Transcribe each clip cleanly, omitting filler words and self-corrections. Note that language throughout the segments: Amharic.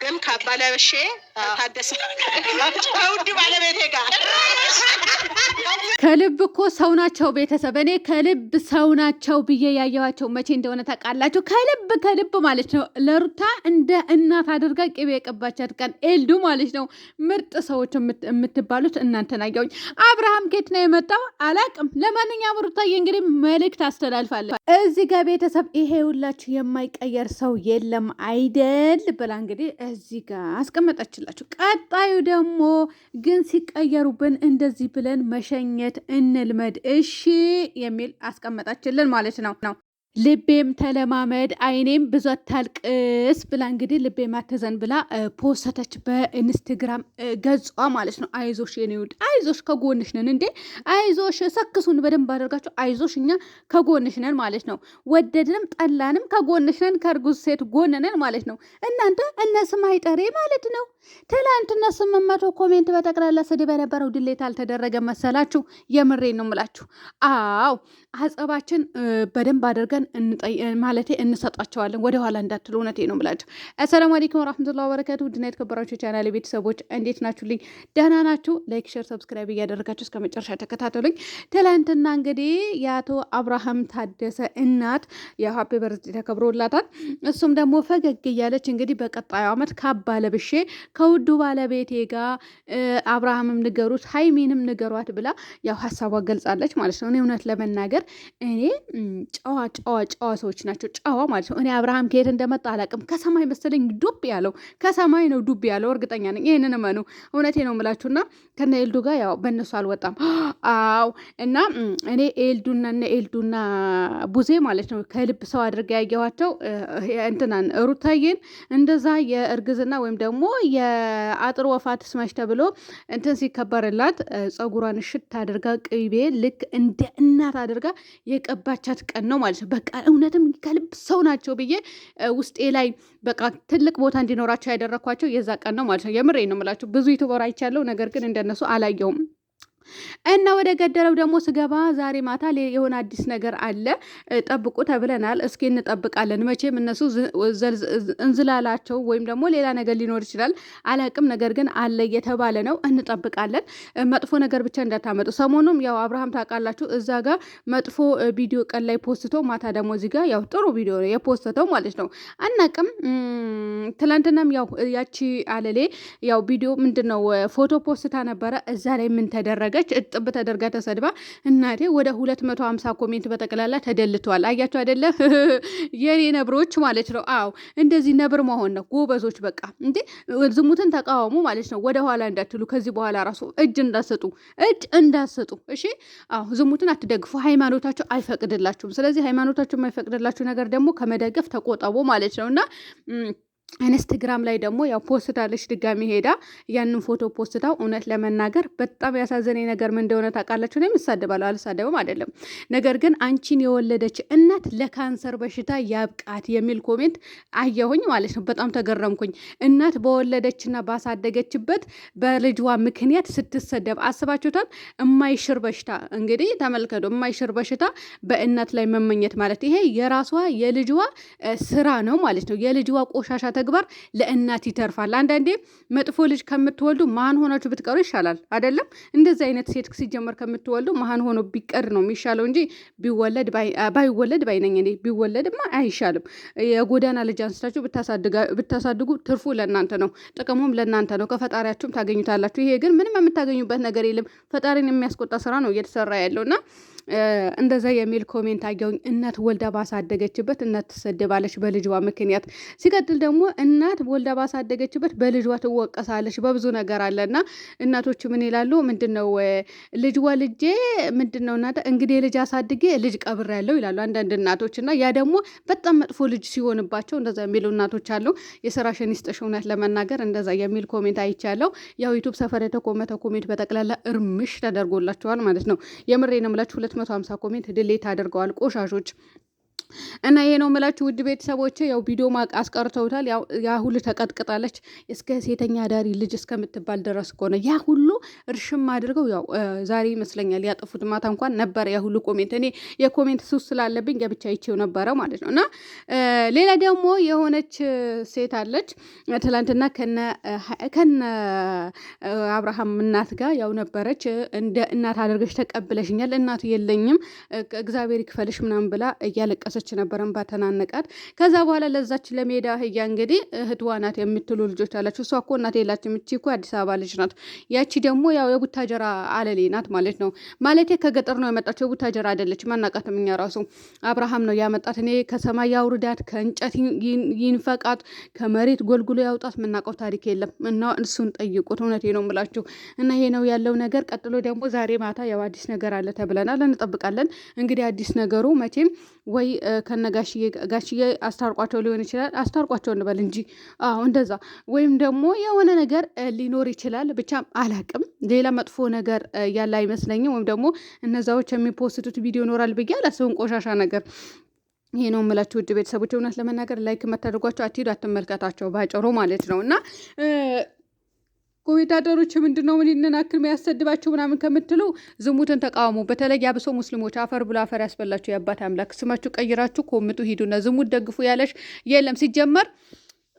ግን ካባለበሼ ታደሰ ከውድ ባለቤቴ ጋር ከልብ እኮ ሰው ናቸው ቤተሰብ። እኔ ከልብ ሰው ናቸው ብዬ ያየኋቸው መቼ እንደሆነ ታውቃላችሁ? ከልብ ማለት ነው። ለሩታ እንደ እናት አድርጋ ቅቤ የቀባቻት ቀን ኤልዱ ማለት ነው። ምርጥ ሰዎች የምትባሉት እናንተን አየሁኝ። አብርሃም ኬት ነው የመጣው አላቅም። ለማንኛውም ሩታዬ እንግዲህ መልእክት አስተላልፋለች እዚህ ጋር ቤተሰብ። ይሄ ሁላችሁ የማይቀየር ሰው የለም አይደል ብላ እንግዲህ እዚህ ጋር አስቀመጠችላችሁ። ቀጣዩ ደግሞ ግን ሲቀየሩብን እንደዚህ ብለን መሸኘት እንልመድ እሺ የሚል አስቀመጣችልን ማለት ነው። ልቤም ተለማመድ አይኔም ብዙ አታልቅስ ብላ እንግዲህ ልቤም አትዘን ብላ ፖስተች በኢንስታግራም ገጿ ማለት ነው። አይዞሽ የኔ ውድ አይዞሽ፣ ከጎንሽ ነን እንዴ አይዞሽ፣ ሰክሱን በደንብ አድርጋችሁ አይዞሽ፣ እኛ ከጎንሽ ነን ማለት ነው። ወደድንም ጠላንም ከጎንሽ ነን፣ ከእርጉዝ ሴት ጎን ነን ማለት ነው። እናንተ እነ ስማይ ጠሬ ማለት ነው። ትላንትና 800 ኮሜንት በጠቅላላ ስድብ የነበረው ድሌት አልተደረገ መሰላችሁ? የምሬ ነው ምላችሁ። አዎ አጸባችን በደንብ አድርገን ማለቴ እንሰጣቸዋለን፣ ወደ ኋላ እንዳትሉ። እውነቴ ነው ምላችሁ። አሰላሙ አለይኩም ወራህመቱላሂ ወበረካቱ። ውድና የተከበራችሁ ቻናሌ ቤተሰቦች እንዴት ናችሁልኝ? ደህና ናችሁ? ላይክ፣ ሼር፣ ሰብስክራይብ እያደረጋችሁ እስከ መጨረሻ ተከታተሉኝ። ትላንትና እንግዲህ የአቶ አብርሃም ታደሰ እናት የሀፒ በርዝዴ ተከብሮላታል። እሱም ደግሞ ፈገግ እያለች እንግዲህ በቀጣዩ ዓመት ካባ ለብሼ ከውዱ ባለቤቴ ጋር አብርሃምም ንገሩት ሀይሚንም ንገሯት ብላ ያው ሀሳቧ ገልጻለች ማለት ነው። እኔ እውነት ለመናገር እኔ ጨዋ ሰዎች ናቸው። ጨዋ ማለት ነው። እኔ አብርሃም ከየት እንደመጣ አላውቅም። ከሰማይ መሰለኝ ዱብ ያለው፣ ከሰማይ ነው ዱብ ያለው፣ እርግጠኛ ነኝ። ይህንን እመኑ። እውነቴ ነው የምላችሁና ከነ ኤልዱ ጋር ያው በእነሱ አልወጣም። አዎ እና እኔ ኤልዱና ቡዜ ማለት ነው ከልብ ሰው አድርገ ያየኋቸው እንትናን ሩታዬን እንደዛ የእርግዝና ወይም ደግሞ የአጥር ወፋት ስማሽ ተብሎ እንትን ሲከበርላት ጸጉሯን ሽት አድርጋ ቅቤ ልክ እንደ እናት አድርጋ የቀባቻት ቀን ነው ማለት ነው። በቃ እውነትም ከልብ ሰው ናቸው ብዬ ውስጤ ላይ በቃ ትልቅ ቦታ እንዲኖራቸው ያደረኳቸው የዛ ቀን ነው ማለት ነው። የምሬ ነው የምላቸው። ብዙ ዩቱበር አይቻለሁ፣ ነገር ግን እንደነሱ አላየውም። እና ወደ ገደለው ደግሞ ስገባ ዛሬ ማታ የሆነ አዲስ ነገር አለ፣ ጠብቁ ተብለናል። እስኪ እንጠብቃለን። መቼም እነሱ እንዝላላቸው ወይም ደግሞ ሌላ ነገር ሊኖር ይችላል አላቅም፣ ነገር ግን አለ እየተባለ ነው። እንጠብቃለን። መጥፎ ነገር ብቻ እንዳታመጡ። ሰሞኑም ያው አብርሃም ታውቃላችሁ እዛ ጋር መጥፎ ቪዲዮ ቀን ላይ ፖስቶ ማታ ደግሞ እዚህ ጋር ያው ጥሩ ቪዲዮ ነው የፖስተው ማለት ነው። አናቅም። ትላንትናም ያው ያቺ አለሌ ያው ቪዲዮ ምንድነው ፎቶ ፖስታ ነበረ። እዛ ላይ ምን ተደረገ? እጥብ ተደርጋ ተሰድባ እናቴ ወደ 250 ኮሜንት በጠቅላላ ተደልቷል። አያችሁ አይደለ? የኔ ነብሮች ማለት ነው። አዎ እንደዚህ ነብር መሆን ነው ጎበዞች። በቃ እንዴ ዝሙትን ተቃወሙ ማለት ነው። ወደ ኋላ እንዳትሉ። ከዚህ በኋላ ራሱ እጅ እንዳሰጡ እሺ። አዎ ዝሙትን አትደግፉ። ሃይማኖታችሁ አይፈቅድላችሁም። ስለዚህ ሃይማኖታችሁ የማይፈቅድላችሁ ነገር ደግሞ ከመደገፍ ተቆጠቡ ማለት ነውና ኢንስታግራም ላይ ደግሞ ያው ፖስታለች ድጋሚ ሄዳ ያንን ፎቶ ፖስታው። እውነት ለመናገር በጣም ያሳዘነኝ ነገር ምን እንደሆነ ታውቃላችሁ? እኔም እሳደባለሁ፣ አልሳደብም አይደለም። ነገር ግን አንቺን የወለደች እናት ለካንሰር በሽታ ያብቃት የሚል ኮሜንት አየሁኝ ማለት ነው። በጣም ተገረምኩኝ። እናት በወለደችና ባሳደገችበት በልጅዋ ምክንያት ስትሰደብ አስባችሁታል? የማይሽር በሽታ እንግዲህ ተመልከቱ። የማይሽር በሽታ በእናት ላይ መመኘት ማለት ይሄ የራሷ የልጅዋ ስራ ነው ማለት ነው። የልጅዋ ቆሻሻ ተግባር ለእናት ይተርፋል። አንዳንዴ መጥፎ ልጅ ከምትወልዱ መሀን ሆናችሁ ብትቀሩ ይሻላል አይደለም? እንደዚህ አይነት ሴት ሲጀመር ከምትወልዱ መሀን ሆኖ ቢቀር ነው የሚሻለው እንጂ ባይወለድ ባይነኝ። እኔ ቢወለድማ አይሻልም። የጎዳና ልጅ አንስታችሁ ብታሳድጉ ትርፉ ለእናንተ ነው፣ ጥቅሙም ለእናንተ ነው። ከፈጣሪያችሁም ታገኙታላችሁ። ይሄ ግን ምንም የምታገኙበት ነገር የለም። ፈጣሪን የሚያስቆጣ ስራ ነው እየተሰራ ያለውና እንደዛ የሚል ኮሜንት አየሁኝ። እናት ወልዳ ባሳደገችበት እናት ትሰደባለች በልጅዋ ምክንያት። ሲቀጥል ደግሞ እናት ወልዳ ባሳደገችበት በልጅዋ ትወቀሳለች። በብዙ ነገር አለና እናቶች ምን ይላሉ? ምንድነው ልጅዋ ልጄ ምንድነው እናት እንግዲህ ልጅ አሳድጌ ልጅ ቀብር ያለው ይላሉ አንዳንድ እናቶች። እና ያ ደግሞ በጣም መጥፎ ልጅ ሲሆንባቸው እንደዛ የሚሉ እናቶች አሉ። የስራሽን ይስጥሽ። እውነት ለመናገር እንደዛ የሚል ኮሜንት አይቻለሁ። ያው ዩቱብ ሰፈር የተኮመተ ኮሜንት በጠቅላላ እርምሽ ተደርጎላቸዋል ማለት ነው። የምሬ ነው የምላችሁ 250 ኮሜንት ድሌት አድርገዋል ቆሻሾች። እና ይሄ ነው የምላችሁ ውድ ቤተሰቦቼ። ያው ቪዲዮ አስቀርተውታል። ያ ሁሉ ተቀጥቅጣለች እስከ ሴተኛ አዳሪ ልጅ እስከምትባል ድረስ ከሆነ ያ ሁሉ እርሽም አድርገው ያው ዛሬ ይመስለኛል ያጠፉት። ማታ እንኳን ነበረ ያ ሁሉ ኮሜንት። እኔ የኮሜንት ሱስ ስላለብኝ ገብቻ ይቼው ነበረ ማለት ነው። እና ሌላ ደግሞ የሆነች ሴት አለች ትላንትና ከነ አብርሃም እናት ጋር ያው ነበረች። እንደ እናት አድርገሽ ተቀብለሽኛል፣ እናቱ የለኝም እግዚአብሔር ይክፈልሽ ምናምን ብላ እያለቀሰች ነበረን ባተናነቃት። ከዛ በኋላ ለዛች ለሜዳ አህያ እንግዲህ እህትዋ ናት የምትሉ ልጆች አላችሁ። እሷ እኮ እናት የላችም፣ እቺ እኮ አዲስ አበባ ልጅ ናት። ያቺ ደግሞ ያው የቡታጀራ አለሌ ናት ማለት ነው። ማለቴ ከገጠር ነው የመጣችው፣ የቡታጀራ አይደለችም። አናውቃትም እኛ ራሱ። አብርሃም ነው ያመጣት። እኔ ከሰማይ ያውርዳት፣ ከእንጨት ይንፈቃት፣ ከመሬት ጎልጉሎ ያውጣት፣ የምናውቀው ታሪክ የለም። እና እሱን ጠይቁት። እውነቴ ነው የምላችሁ። እና ይሄ ነው ያለው ነገር። ቀጥሎ ደግሞ ዛሬ ማታ ያው አዲስ ነገር አለ ተብለናል፣ እንጠብቃለን እንግዲህ አዲስ ነገሩ መቼም ወይ ጋሽዬ አስታርቋቸው ሊሆን ይችላል። አስታርቋቸው እንበል እንጂ እንደዛ፣ ወይም ደግሞ የሆነ ነገር ሊኖር ይችላል። ብቻ አላቅም። ሌላ መጥፎ ነገር ያለ አይመስለኝም። ወይም ደግሞ እነዛዎች የሚፖስቱት ቪዲዮ ይኖራል ብዬ አላስብም። ቆሻሻ ነገር ይሄ ነው የምላችሁ ውድ ቤተሰቦች። እውነት ለመናገር ላይክ የምታደርጓቸው አትሄዱ፣ አትመልከታቸው ባጭሩ ማለት ነው። እና ኮሜንታተሮች ምንድን ነው ምን ይነናክል የሚያሰድባቸው ምናምን ከምትሉ ዝሙትን ተቃውሙ። በተለይ ያብሶ ሙስሊሞች አፈር ብሎ አፈር ያስበላችሁ የአባት አምላክ። ስማችሁ ቀይራችሁ ኮምቱ ሂዱና ዝሙት ደግፉ ያለሽ የለም።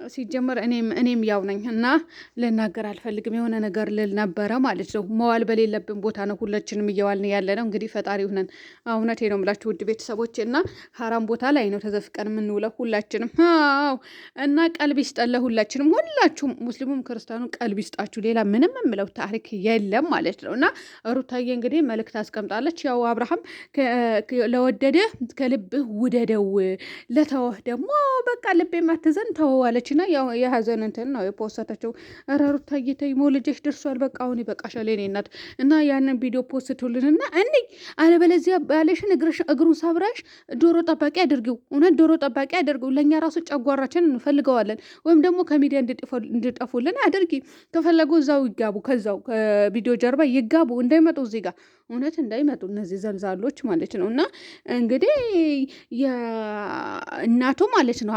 ሲጀመር እኔም ያው ነኝ እና ልናገር አልፈልግም። የሆነ ነገር ልል ነበረ ማለት ነው። መዋል በሌለብን ቦታ ነው ሁላችንም እየዋልን ያለ ነው። እንግዲህ ፈጣሪ ሁነን። እውነቴ ነው የምላችሁ ውድ ቤተሰቦች። እና ሀራም ቦታ ላይ ነው ተዘፍቀን የምንውለው ሁላችንም። እና ቀልብ ይስጠን ሁላችንም፣ ሁላችሁም ሙስሊሙም ክርስቲያኑ ቀልብ ይስጣችሁ። ሌላ ምንም የምለው ታሪክ የለም ማለት ነው። እና ሩታዬ እንግዲህ መልእክት አስቀምጣለች። ያው አብርሃም ለወደደ ከልብህ ውደደው፣ ለተወህ ደግሞ በቃ ልቤ ማትዘን ተወዋለች። እና ያው የሀዘን እንትን ነው የፖስተችው። ኧረ ሩታዬ ተይ ሞልጀሽ ደርሷል፣ በቃ አሁን ይበቃሻል የኔ እናት። እና ያንን ቪዲዮ ፖስቱልንና አለበለዚያ ባለሽን እግሩን ሰብራሽ ዶሮ ጠባቂ አድርጊው። እውነት ዶሮ ጠባቂ አድርጊው። ለእኛ ራሱ ጨጓራችን እንፈልገዋለን። ወይም ደግሞ ከሚዲያ እንድጠፉልን አድርጊ። ከፈለጉ እዛው ይጋቡ፣ ከዛው ከቪዲዮ ጀርባ ይጋቡ፣ እንዳይመጡ እዚህ ጋር እውነት እንዳይመጡ እነዚህ ዘልዛሎች ማለት ነው። እና እንግዲህ እናቱ ማለት ነው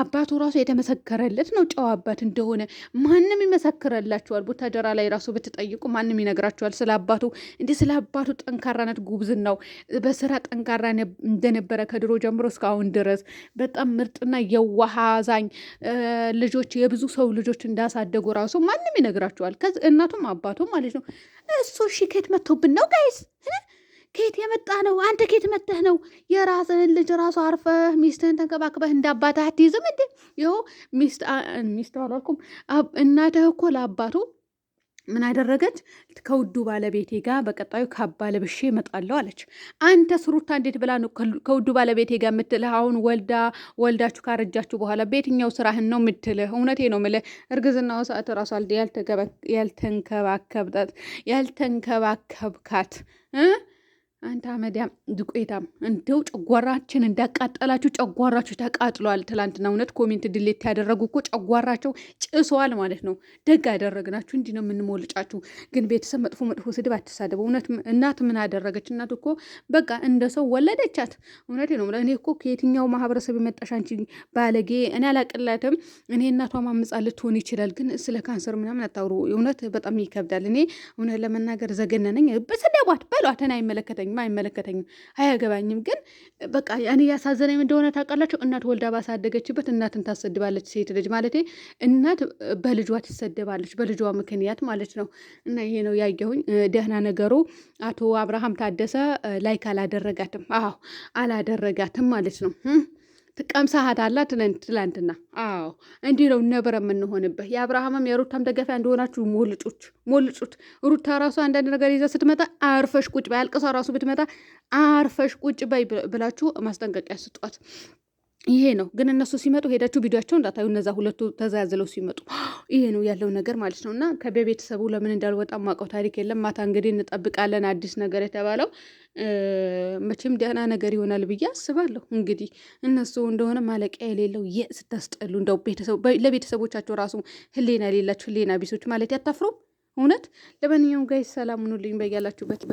አባቱ ራሱ የተመሰከረለት ነው። ጨዋ አባት እንደሆነ ማንም ይመሰክረላችኋል። ቡታጀራ ላይ ራሱ ብትጠይቁ ማንም ይነግራችኋል ስለ አባቱ። እንዲህ ስለ አባቱ ጠንካራነት ጉብዝናው፣ በስራ ጠንካራ እንደነበረ ከድሮ ጀምሮ እስካሁን ድረስ በጣም ምርጥና የዋህ አዛኝ ልጆች፣ የብዙ ሰው ልጆች እንዳሳደጉ ራሱ ማንም ይነግራችኋል። እናቱም አባቱ ማለት ነው። እሱ እሺ ከየት መጥቶብን ነው ጋይስ? ከየት የመጣ ነው? አንተ ከየት መጥተህ ነው? የራስህን ልጅ ራሱ አርፈህ ሚስትህን ተንከባክበህ እንዳባትህ አትይዝም እንዴ? ይኸው ሚስት አላልኩም፣ እናትህ እኮ ለአባቱ ምን አደረገች? ከውዱ ባለቤቴ ጋር በቀጣዩ ካባ ለብሼ እመጣለሁ አለች። አንተ ስሩታ እንዴት ብላ ነው ከውዱ ባለቤቴ ጋር የምትልህ? አሁን ወልዳችሁ ካረጃችሁ በኋላ በየትኛው ስራህን ነው የምትልህ? እውነቴ ነው የምልህ። እርግዝናው ሰዓት ራሱ ያልተንከባከብካት አንተ አመዳም ዱቄታም፣ እንደው ጨጓራችን እንዳቃጠላችሁ ጨጓራችሁ ተቃጥሏል። ትላንትና እውነት ኮሜንት ድሌት ያደረጉ እኮ ጨጓራቸው ጭሷል ማለት ነው። ደግ ያደረግናችሁ። እንዲህ ነው የምንሞልጫችሁ። ግን ቤተሰብ መጥፎ ስድብ አትሳደቡ። እውነት እናት ምን አደረገች? እናት እኮ በቃ እንደ ሰው ወለደቻት። እውነቴ ነው። እኔ እኮ ከየትኛው ማህበረሰብ የመጣሽ አንቺ ባለጌ፣ እኔ አላቅላትም። እኔ እናቷ ማምጻ ልትሆን ይችላል። ግን ስለ ካንሰር ምናምን አታውሩ። እውነት በጣም ይከብዳል። እኔ እውነት ለመናገር ዘገነነኝ። በስደቧት በሏት፣ አይመለከተኝም፣ አያገባኝም። ግን በቃ እኔ ያሳዘነኝ እንደሆነ ታውቃላችሁ? እናት ወልዳ ባሳደገችበት እናትን ታሰድባለች። ሴት ልጅ ማለት እናት በልጇ ትሰደባለች፣ በልጇ ምክንያት ማለት ነው። እና ይሄ ነው ያየሁኝ። ደህና ነገሩ አቶ አብርሃም ታደሰ ላይክ አላደረጋትም። አዎ አላደረጋትም ማለት ነው። ትቀምሳሃት አላት ትላንትና። አዎ እንዲህ ነው ነበር የምንሆንበት። የአብርሃምም የሩታም ደጋፊያ እንደሆናችሁ ሞልጩት። ሩታ ራሱ አንዳንድ ነገር ይዛ ስትመጣ አርፈሽ ቁጭ በይ፣ አልቅሳ ራሱ ብትመጣ አርፈሽ ቁጭ በይ ብላችሁ ማስጠንቀቂያ ስጧት። ይሄ ነው። ግን እነሱ ሲመጡ ሄዳችሁ ቪዲዮቸው እንዳታዩ። እነዛ ሁለቱ ተዛዝለው ሲመጡ ይሄ ነው ያለው ነገር ማለት ነው። እና ከቤተሰቡ ለምን እንዳልወጣ ማውቀው ታሪክ የለም። ማታ እንግዲህ እንጠብቃለን አዲስ ነገር የተባለው መቼም ደህና ነገር ይሆናል ብዬ አስባለሁ። እንግዲህ እነሱ እንደሆነ ማለቂያ የሌለው ስታስጠሉ፣ እንደው ለቤተሰቦቻቸው ራሱ ህሊና የሌላቸው ህሊና ቢሶች ማለት ያታፍሩም እውነት። ለማንኛውም ጋይ ሰላም ሁኑልኝ በያላችሁበት።